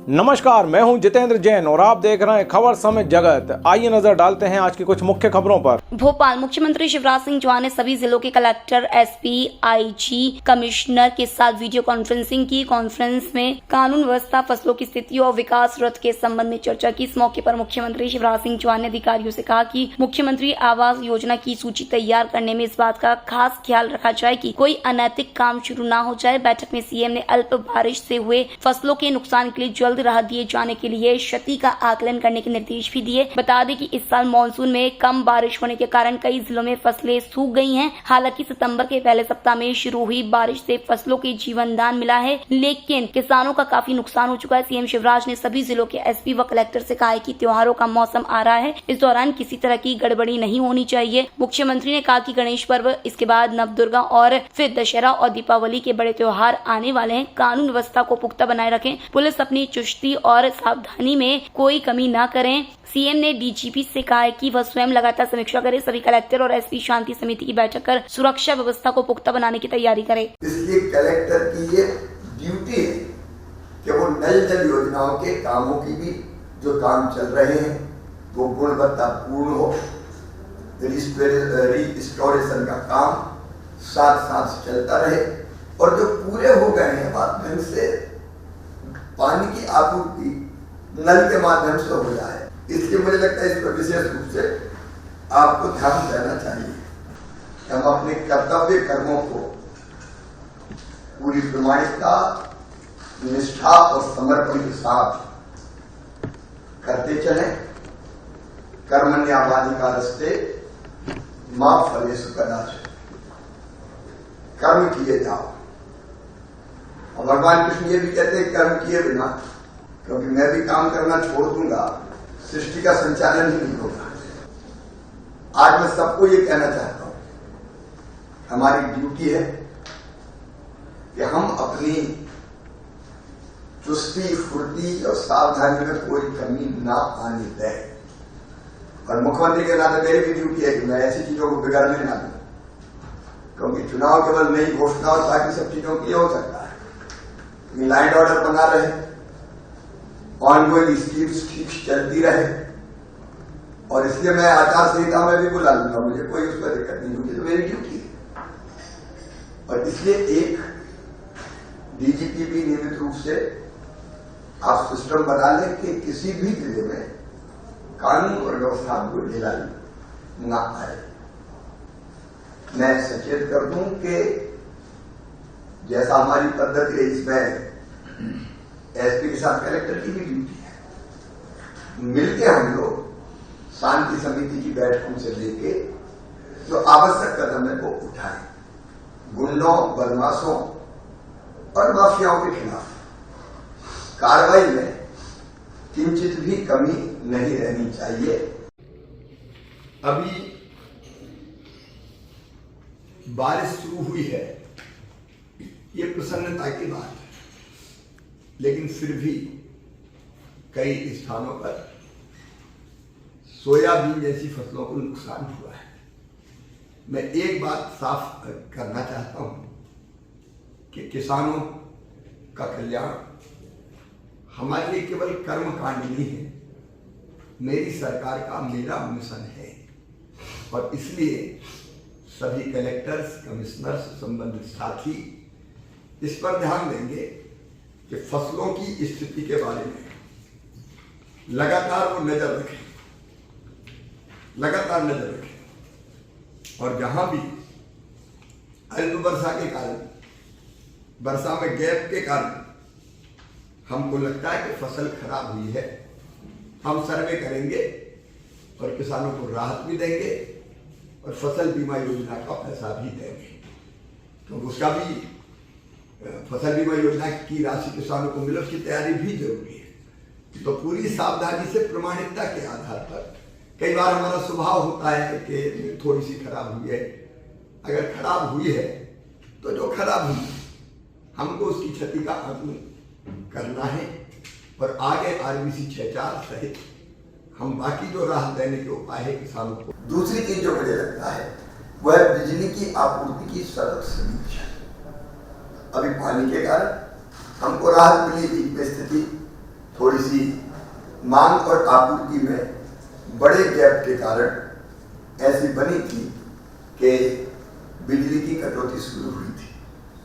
नमस्कार, मैं हूं जितेंद्र जैन और आप देख रहे हैं खबर समय जगत। आइए नजर डालते हैं आज की कुछ मुख्य खबरों पर। भोपाल मुख्यमंत्री शिवराज सिंह चौहान ने सभी जिलों के कलेक्टर, एसपी, आईजी, कमिश्नर के साथ वीडियो कॉन्फ्रेंसिंग की। कॉन्फ्रेंस में कानून व्यवस्था, फसलों की स्थिति और विकास रथ के संबंध में चर्चा की। इस मौके पर मुख्यमंत्री शिवराज सिंह चौहान ने अधिकारियों से कहा कि मुख्यमंत्री आवास योजना की सूची तैयार करने में इस बात का खास ख्याल रखा जाए कि कोई अनैतिक काम शुरू न हो जाए। बैठक में सीएम ने अल्प बारिश से हुए फसलों के नुकसान के लिए जल्द राहत दिए जाने के लिए क्षति का आकलन करने के निर्देश भी दिए। बता दें कि इस साल मानसून में कम बारिश होने के कारण कई जिलों में फसलें सूख गई हैं। हालांकि सितंबर के पहले सप्ताह में शुरू हुई बारिश से फसलों के जीवन दान मिला है, लेकिन किसानों का काफी नुकसान हो चुका है। सीएम शिवराज ने सभी जिलों के एसपी व कलेक्टर से कहा है कि त्योहारों का मौसम आ रहा है, इस दौरान किसी तरह की गड़बड़ी नहीं होनी चाहिए। मुख्यमंत्री ने कहा कि गणेश पर्व, इसके बाद नवदुर्गा और फिर दशहरा और दीपावली के बड़े त्योहार आने वाले हैं। कानून व्यवस्था को पुख्ता बनाए रखें, पुलिस अपनी चुस्ती और सावधानी में कोई कमी न करें। सीएम ने डीजीपी से कहा है कि वह स्वयं लगातार समीक्षा करे। सभी कलेक्टर और एसपी शांति समिति की बैठक कर सुरक्षा व्यवस्था को पुख्ता बनाने की तैयारी करे। इसलिए कलेक्टर की ये ड्यूटी है कि वो नल जल योजनाओं के कामों की भी जो काम चल रहे हैं वो गुणवत्तापूर्ण हो। रिस्टोरेशन का काम साथ साथ चलता रहे और जो पूरे हो गए हैं बात ढंग से पानी की आपूर्ति नल के माध्यम से हो जाए। इसलिए मुझे लगता है इस पर विशेष रूप से आपको ध्यान देना चाहिए कि हम अपने कर्तव्य कर्मों को पूरी प्रामाणिकता, निष्ठा और समर्पण के साथ करते चले। कर्मण्येवाधिकारस्ते मा फलेषु कदाचन, कर्म किए जाओ। और भगवान कृष्ण ये भी कहते हैं कर्म किए बिना, क्योंकि मैं भी काम करना छोड़ दूंगा, सृष्टि का संचालन ही नहीं होगा। आज मैं सबको ये कहना चाहता हूं, हमारी ड्यूटी है कि हम अपनी चुस्ती, फुर्ती और सावधानी में कोई कमी ना आने दें। और मुख्यमंत्री के नाते मेरी भी ड्यूटी है कि मैं ऐसी चीजों को बिगड़ने ना दूं, क्योंकि चुनाव केवल नई घोषणा और बाकी सब चीजों की हो सकता है। लाइन ऑर्डर बना रहे, ऑनगोइंग स्कीम्स ठीक चलती रहे। और इसलिए मैं आचार संहिता में भी बुला लूंगा, मुझे कोई उस पर दिक्कत नहीं होगी, तो मेरी ड्यूटी है। और इसलिए एक डीजीपी भी नियमित रूप से आप सिस्टम बना लें कि किसी भी जिले में कानून और व्यवस्था को ढिलाई न आए। मैं सचेत कर दूं कि जैसा हमारी पद्धति है, इसमें एसपी के साथ कलेक्टर की भी ड्यूटी है। मिलके हम लोग शांति समिति की बैठकों से लेके जो आवश्यक कदम है वो उठाएं। गुंडों, बदमाशों और माफियाओं के खिलाफ कार्रवाई में किंचित भी कमी नहीं रहनी चाहिए। अभी बारिश शुरू हुई है, ये प्रसन्नता की बात है, लेकिन फिर भी कई स्थानों पर सोयाबीन जैसी फसलों को नुकसान हुआ है। मैं एक बात साफ करना चाहता हूं कि किसानों का कल्याण हमारे लिए केवल कर्मकांड नहीं है, मेरी सरकार का मेरा मिशन है। और इसलिए सभी कलेक्टर्स, कमिश्नर्स, संबंधित साथी इस पर ध्यान देंगे कि फसलों की स्थिति के बारे में लगातार वो नजर रखें, लगातार नजर रखें। और जहां भी अल्प वर्षा के कारण, वर्षा में गैप के कारण हमको लगता है कि फसल खराब हुई है, हम सर्वे करेंगे और किसानों को राहत भी देंगे और फसल बीमा योजना का पैसा भी देंगे। तो उसका भी, फसल बीमा योजना की राशि किसानों को मिले, उसकी तैयारी भी जरूरी है। तो पूरी सावधानी से प्रामाणिकता के आधार पर, कई बार हमारा स्वभाव होता है कि थोड़ी सी खराब हुई है। अगर खराब हुई है तो जो खराब हुई हमको उसकी क्षति का आकलन करना है और आगे आरबीसी 6-4 सहित हम बाकी जो राहत देने के उपाय है किसानों को। दूसरी चीज जो मुझे लगता है वह बिजली की आपूर्ति की सतत समीक्षा। अभी पानी के कारण हमको राहत मिली थी, स्थिति थोड़ी सी मांग और आपूर्ति में बड़े गैप के कारण ऐसी बनी थी कि बिजली की कटौती शुरू हुई थी।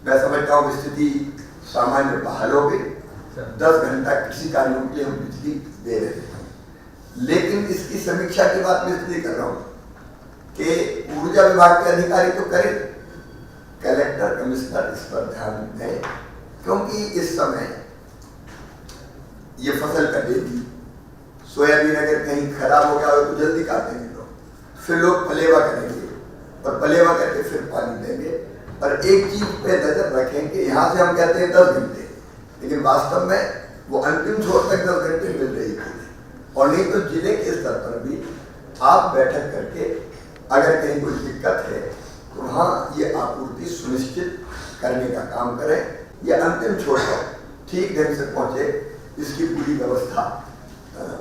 मैं समझता हूँ स्थिति सामान्य बहाल हो गई। 10 घंटा कृषि कार्यों के लिए हम बिजली दे रहे थे, लेकिन इसकी समीक्षा की बात मैं इसलिए कर रहा हूँ कि ऊर्जा विभाग के अधिकारी तो करें, कलेक्टर कमिश्नर इस पर ध्यान दें, क्योंकि इस समय ये फसल कटेगी। सोयाबीन अगर कहीं खराब हो गया हो तो जल्दी काटेंगे लोग, फिर लोग पलेवा करेंगे और पलेवा करके फिर पानी देंगे। और एक चीज पे नजर रखें कि यहाँ से हम कहते हैं 10 घंटे, लेकिन वास्तव में वो अंतिम छोर तक 10 घंटे मिल रही थी। और नहीं तो जिले के स्तर पर भी आप बैठक करके अगर कहीं कोई दिक्कत है तो वहाँ ये आपूर्ति सुनिश्चित करने का काम करें। ये अंतिम छोर पर ठीक ढंग से पहुँचे, इसकी पूरी व्यवस्था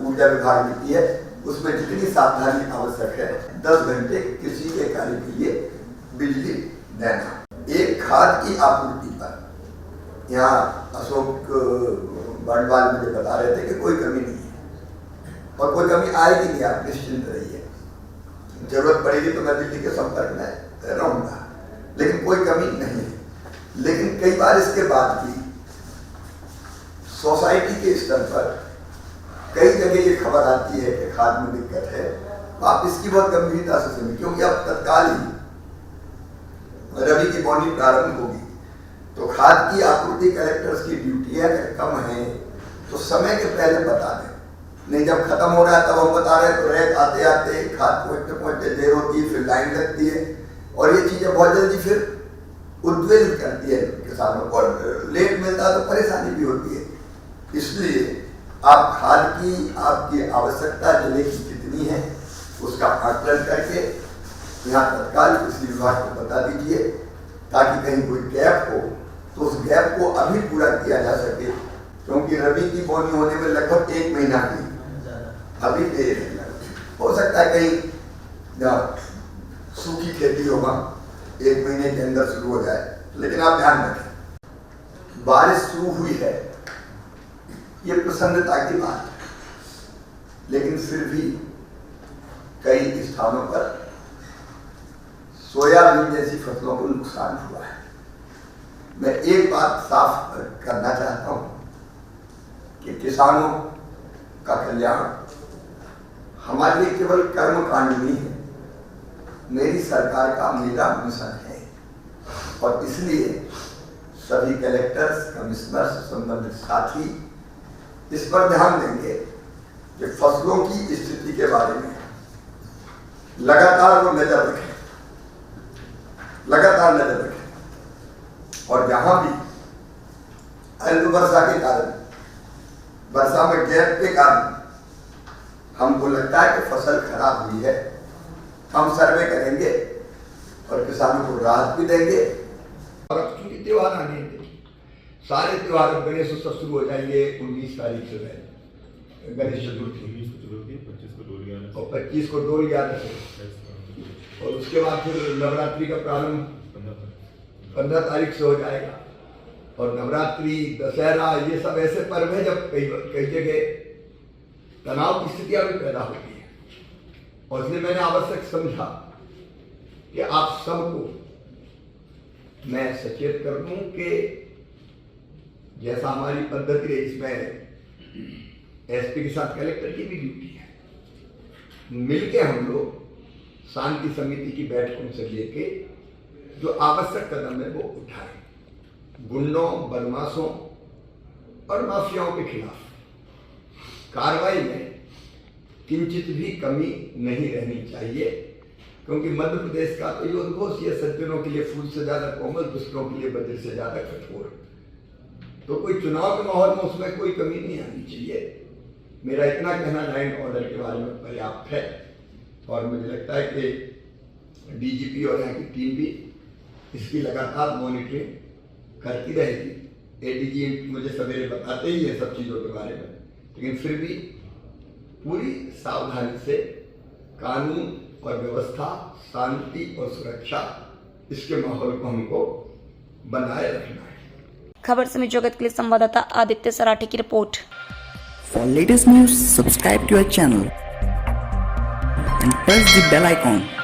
ऊर्जा विभाग ने की है। उसमें जितनी सावधानी आवश्यक है, 10 घंटे कृषि के कार्य के लिए बिजली देना। एक खाद की आपूर्ति पर यहाँ अशोक बंडवाल मुझे बता रहे थे कि कोई कमी नहीं है और कोई कमी आएगी नहीं, आप निश्चिंत रहिए। जरूरत पड़ेगी तो मैं दिल्ली के संपर्क में रहूंगा, लेकिन कोई कमी नहीं है। लेकिन कई बार इसके बाद भी सोसाइटी के स्तर पर कई जगह ये खबर आती है कि खाद में दिक्कत है। आप इसकी बहुत गंभीरता से सुनिए, क्योंकि अब तत्काल ही रबी की बोनी प्रारंभ होगी, तो खाद की आपूर्ति कलेक्टर्स की ड्यूटी है। अगर कम है तो समय के पहले बता दें, नहीं जब खत्म हो रहा है तब हम बता रहे हैं तो रैक आते आते खाद पहुंचते पहुंचते देर होती है, फिर लाइन लगती है और ये चीजें बहुत जल्दी फिर उद्वेलित करती है किसानों को, और लेट मिलता है तो परेशानी भी होती है। इसलिए आप खाद की आपकी आवश्यकता जिले की कितनी है उसका आकलन करके यहाँ तत्काल कृषि विभाग को बता दीजिए, ताकि कहीं कोई गैप हो तो उस गैप को अभी पूरा किया जा सके। क्योंकि रबी की बोनी होने में लगभग 1 महीना की अभी देर है। हो सकता है कहीं सूखी खेती होगा 1 महीने के अंदर शुरू हो जाए, लेकिन आप ध्यान रखें बारिश शुरू हुई है, ये प्रसन्नता की बात है, लेकिन फिर भी कई स्थानों पर सोयाबीन जैसी फसलों को नुकसान हुआ है। मैं एक बात साफ करना चाहता हूं कि किसानों का कल्याण हमारे लिए केवल कर्मकांड नहीं है, मेरी सरकार का मेरा मिशन है। और इसलिए सभी कलेक्टर्स, कमिश्नर्स, संबंधित साथी इस पर ध्यान देंगे कि फसलों की स्थिति के बारे में लगातार वो नजर रखें, लगातार नजर रखें। और जहां भी अल्प वर्षा के कारण, वर्षा में गैप के कारण हमको लगता है कि फसल खराब हुई है, हम सर्वे करेंगे और किसानों को राहत भी देंगे। और अब चूंकि त्योहार आने हैं, सारे त्योहार गणेश उत्सव शुरू हो जाएंगे 19 तारीख से, गणेश चतुर्थी 25 को डोल ग्यारह से, और उसके बाद फिर नवरात्रि का प्रारंभ 15 तारीख से हो जाएगा। और नवरात्रि, दशहरा, ये सब ऐसे पर्व है जब कई जगह तनाव की स्थितियां भी पैदा होती है। और इसलिए मैंने आवश्यक समझा कि आप सबको मैं सचेत कर दूं कि जैसा हमारी पद्धति है, इसमें एसपी के साथ कलेक्टर की भी ड्यूटी है, मिलके हम लोग शांति समिति की बैठकों से लेके जो आवश्यक कदम है वो उठाएं। गुंडों, बदमाशों और माफियाओं के खिलाफ कार्रवाई में किंचित भी कमी नहीं रहनी चाहिए, क्योंकि मध्य प्रदेश का तो ये उद्घोष ये सज्जनों के लिए फूल से ज्यादा कोमल, दुष्टों के लिए वज्र से ज्यादा कठोर। तो कोई चुनाव के माहौल में उसमें कोई कमी नहीं आनी चाहिए। मेरा इतना कहना लॉ एंड ऑर्डर के बारे में पर्याप्त है, और मुझे लगता है कि डीजीपी और यहाँ की टीम भी इसकी लगातार मॉनिटरिंग करती रहेगी। एडीजी मुझे सवेरे बताते ही है सब चीज़ों के बारे में, लेकिन फिर भी पूरी सावधानी से कानून और व्यवस्था, शांति और सुरक्षा, इसके माहौल को हमको बनाए रखना है। खबर समय जगत के लिए संवाददाता आदित्य सराठे की report. For latest news, subscribe to our channel and press the bell icon.